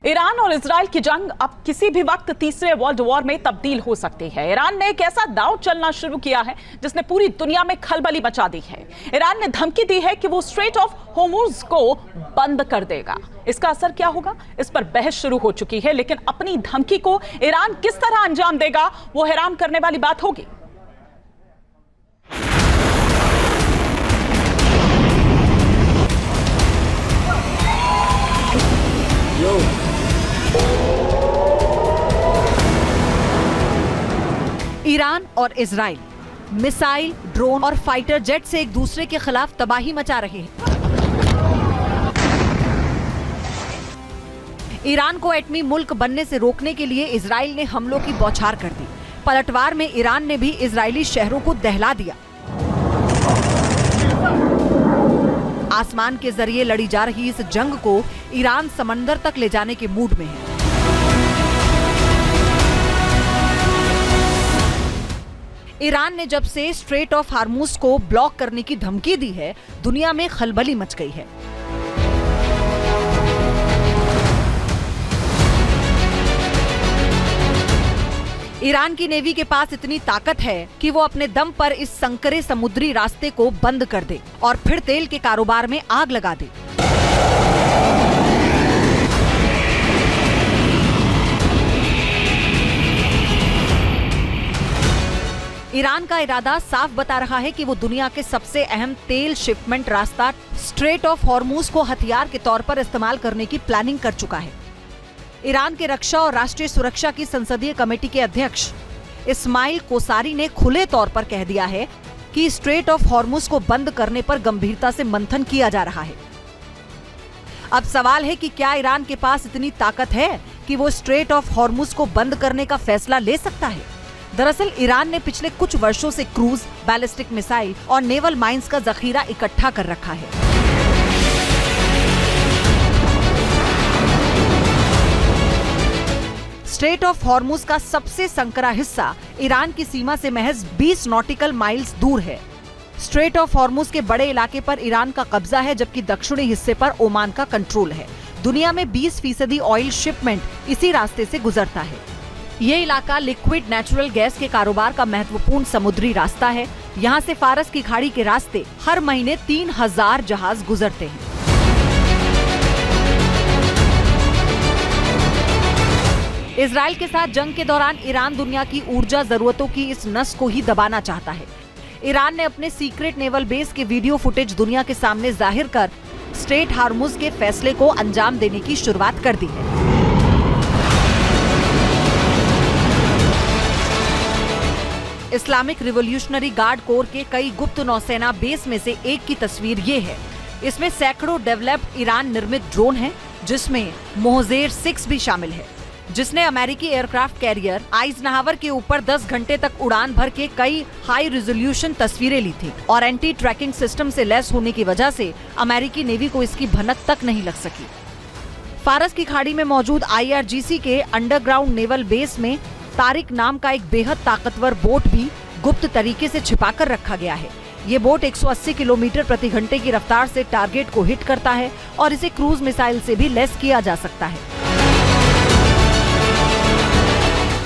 Iran और Israel की जंग अब किसी भी वक्त तीसरे वर्ल्ड वॉर में तब्दील हो सकती है। ईरान ने एक ऐसा दांव चलना शुरू किया है जिसने पूरी दुनिया में खलबली मचा दी है। ईरान ने धमकी दी है कि वो स्ट्रेट ऑफ होर्मुज को बंद कर देगा। इसका असर क्या होगा, इस पर बहस शुरू हो चुकी है, लेकिन अपनी धमकी को ईरान किस तरह अंजाम देगा वो हैरान करने वाली बात होगी। ईरान और इजराइल मिसाइल, ड्रोन और फाइटर जेट से एक दूसरे के खिलाफ तबाही मचा रहे हैं। ईरान को एटमी मुल्क बनने से रोकने के लिए इजराइल ने हमलों की बौछार कर दी। पलटवार में ईरान ने भी इजरायली शहरों को दहला दिया। आसमान के जरिए लड़ी जा रही इस जंग को ईरान समंदर तक ले जाने के मूड में है। ईरान ने जब से स्ट्रेट ऑफ हार्मुज को ब्लॉक करने की धमकी दी है, दुनिया में खलबली मच गई है। ईरान की नेवी के पास इतनी ताकत है कि वो अपने दम पर इस संकरे समुद्री रास्ते को बंद कर दे और फिर तेल के कारोबार में आग लगा दे। ईरान का इरादा साफ बता रहा है कि वो दुनिया के सबसे अहम तेल शिपमेंट रास्ता स्ट्रेट ऑफ हॉर्मुज को हथियार के तौर पर इस्तेमाल करने की प्लानिंग कर चुका है। ईरान के रक्षा और राष्ट्रीय सुरक्षा की संसदीय कमेटी के अध्यक्ष इस्माइल कोसारी ने खुले तौर पर कह दिया है कि स्ट्रेट ऑफ हॉर्मुज को बंद करने पर गंभीरता से मंथन किया जा रहा है। अब सवाल है कि क्या ईरान के पास इतनी ताकत है कि वो स्ट्रेट ऑफ हॉर्मुज को बंद करने का फैसला ले सकता है। दरअसल ईरान ने पिछले कुछ वर्षों से क्रूज, बैलिस्टिक मिसाइल और नेवल माइंस का जखीरा इकट्ठा कर रखा है। स्ट्रेट ऑफ हॉर्मुज का सबसे संकरा हिस्सा ईरान की सीमा से महज 20 नॉटिकल माइल्स दूर है। स्ट्रेट ऑफ हॉर्मुज के बड़े इलाके पर ईरान का कब्जा है, जबकि दक्षिणी हिस्से पर ओमान का कंट्रोल है। दुनिया में 20% ऑयल शिपमेंट इसी रास्ते से गुजरता है। ये इलाका लिक्विड नेचुरल गैस के कारोबार का महत्वपूर्ण समुद्री रास्ता है। यहाँ से फारस की खाड़ी के रास्ते हर महीने 3000 जहाज गुजरते हैं। इजराइल के साथ जंग के दौरान ईरान दुनिया की ऊर्जा जरूरतों की इस नस को ही दबाना चाहता है। ईरान ने अपने सीक्रेट नेवल बेस के वीडियो फुटेज दुनिया के सामने जाहिर कर स्ट्रेट हार्मुज के फैसले को अंजाम देने की शुरुआत कर दी है। इस्लामिक रिवॉल्यूशनरी गार्ड कोर के कई गुप्त नौसेना बेस में से एक की तस्वीर ये है। इसमें सैकड़ों डेवलप्ड ईरान निर्मित ड्रोन हैं, जिसमें मोहजेर 6 भी शामिल है, जिसने अमेरिकी एयरक्राफ्ट कैरियर आइजनहावर के ऊपर 10 घंटे तक उड़ान भर के कई हाई रेजोल्यूशन तस्वीरें ली थी और एंटी ट्रैकिंग सिस्टम से लैस होने की वजह से अमेरिकी नेवी को इसकी भनक तक नहीं लग सकी। फारस की खाड़ी में मौजूद IRGC के अंडरग्राउंड नेवल बेस में तारिक नाम का एक बेहद ताकतवर बोट भी गुप्त तरीके से छिपाकर रखा गया है। ये बोट 180 किलोमीटर प्रति घंटे की रफ्तार से टारगेट को हिट करता है और इसे क्रूज मिसाइल से भी लैस किया जा सकता है।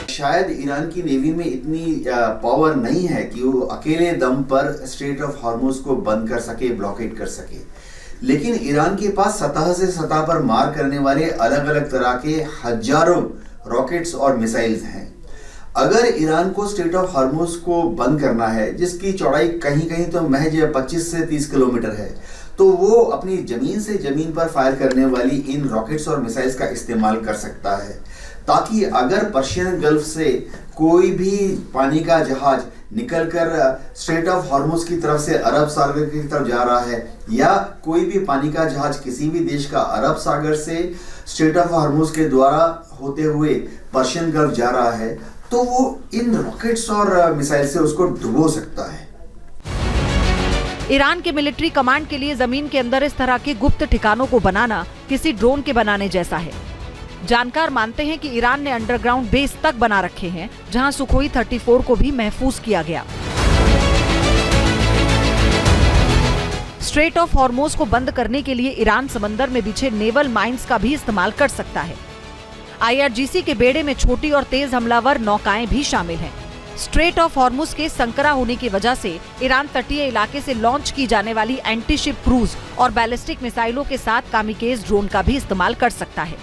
शायद ईरान की नेवी में इतनी पावर नहीं है कि वो अकेले दम पर स्ट्रेट ऑफ हॉर्मुज को बंद कर सके, ब्लॉकेट कर सके, लेकिन ईरान के पास सतह से सतह पर मार करने वाले अलग अलग तरह के हजारों रॉकेट्स और मिसाइल्स हैं। अगर ईरान को स्ट्रेट ऑफ हॉर्मुज को बंद करना है, जिसकी चौड़ाई कहीं कहीं तो महज 25 से 30 किलोमीटर है, तो वो अपनी जमीन से जमीन पर फायर करने वाली इन रॉकेट्स और मिसाइल्स का इस्तेमाल कर सकता है, ताकि अगर पर्शियन गल्फ से कोई भी पानी का जहाज निकलकर स्ट्रेट ऑफ हॉर्मुज की तरफ से अरब सागर की तरफ जा रहा है, या कोई भी पानी का जहाज किसी भी देश का अरब सागर से स्ट्रेट ऑफ हॉर्मुज के द्वारा होते हुए पर्शियन गल्फ जा रहा है, तो वो इन रॉकेट्स और मिसाइल से उसको डुबो सकता है। ईरान के मिलिट्री कमांड के लिए जमीन के अंदर इस तरह के गुप्त ठिकानों को बनाना किसी ड्रोन के बनाने जैसा है। जानकार मानते हैं कि ईरान ने अंडरग्राउंड बेस तक बना रखे हैं, जहां सुखोई 34 को भी महफूज किया गया। स्ट्रेट ऑफ हॉर्मुज को बंद करने के लिए ईरान समंदर में बिछे नेवल माइंस का भी इस्तेमाल कर सकता है। IRGC के बेड़े में छोटी और तेज हमलावर नौकाएं भी शामिल हैं। स्ट्रेट ऑफ हॉर्मुज के संकरा होने की वजह से ईरान तटीय इलाके से लॉन्च की जाने वाली एंटी शिप क्रूज और बैलिस्टिक मिसाइलों के साथ कामिकेज ड्रोन का भी इस्तेमाल कर सकता है।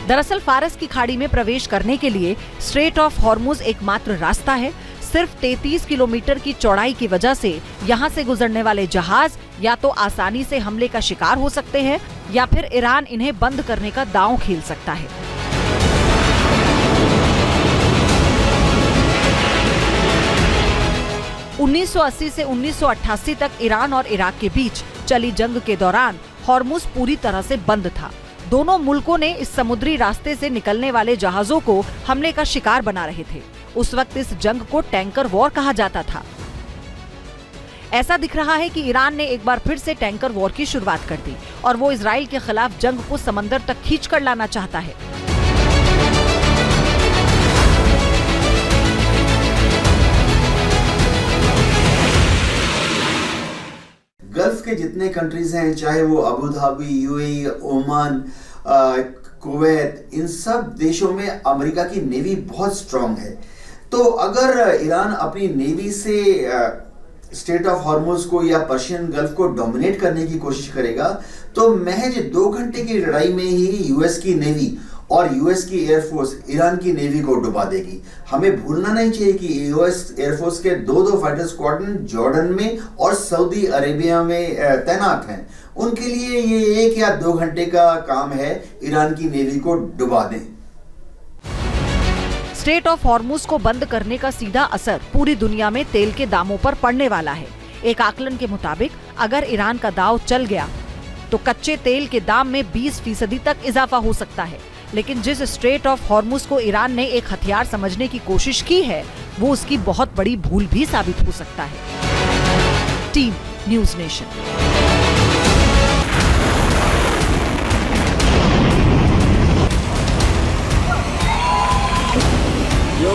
दरअसल फारस की खाड़ी में प्रवेश करने के लिए स्ट्रेट ऑफ हॉर्मुज एकमात्र रास्ता है। सिर्फ 33 किलोमीटर की चौड़ाई की वजह से यहाँ से गुजरने वाले जहाज या तो आसानी से हमले का शिकार हो सकते हैं या फिर ईरान इन्हें बंद करने का दांव खेल सकता है। उन्नीस से 1988 तक ईरान और इराक के बीच चली जंग के दौरान हॉर्मुज पूरी तरह से बंद था। दोनों मुल्कों ने इस समुद्री रास्ते से निकलने वाले जहाजों को हमले का शिकार बना रहे थे। उस वक्त इस जंग को टैंकर वॉर कहा जाता था। ऐसा दिख रहा है कि ईरान ने एक बार फिर से टैंकर वॉर की शुरुआत कर दी और वो इजराइल के खिलाफ जंग को समंदर तक खींचकर लाना चाहता है। गल्फ के जितने कंट्रीज हैं, चाहे वो Abu Dhabi, UAE, Oman, Kuwait, इन सब देशों में अमेरिका की नेवी बहुत स्ट्रांग है। तो अगर ईरान अपनी नेवी से स्ट्रेट ऑफ हॉर्मुज को या पर्शियन गल्फ को डोमिनेट करने की कोशिश करेगा तो महज 2 घंटे की लड़ाई में ही यूएस की नेवी और यूएस की एयरफोर्स ईरान की नेवी को डुबा देगी। हमें भूलना नहीं चाहिए कि यूएस एयरफोर्स के 2 फाइटर स्क्वाड्रन जॉर्डन में और सऊदी अरेबिया में तैनात हैं। उनके लिए ये 1 या 2 घंटे का काम है ईरान की नेवी को डुबा दें। स्ट्रेट ऑफ हॉर्मुज को बंद करने का सीधा असर पूरी दुनिया में तेल के दामों पर पड़ने वाला है। एक आकलन के मुताबिक अगर ईरान का दांव चल गया तो कच्चे तेल के दाम में 20% तक इजाफा हो सकता है। लेकिन जिस स्ट्रेट ऑफ हॉर्मुज को ईरान ने एक हथियार समझने की कोशिश की है वो उसकी बहुत बड़ी भूल भी साबित हो सकता है। Team news nation. Yo.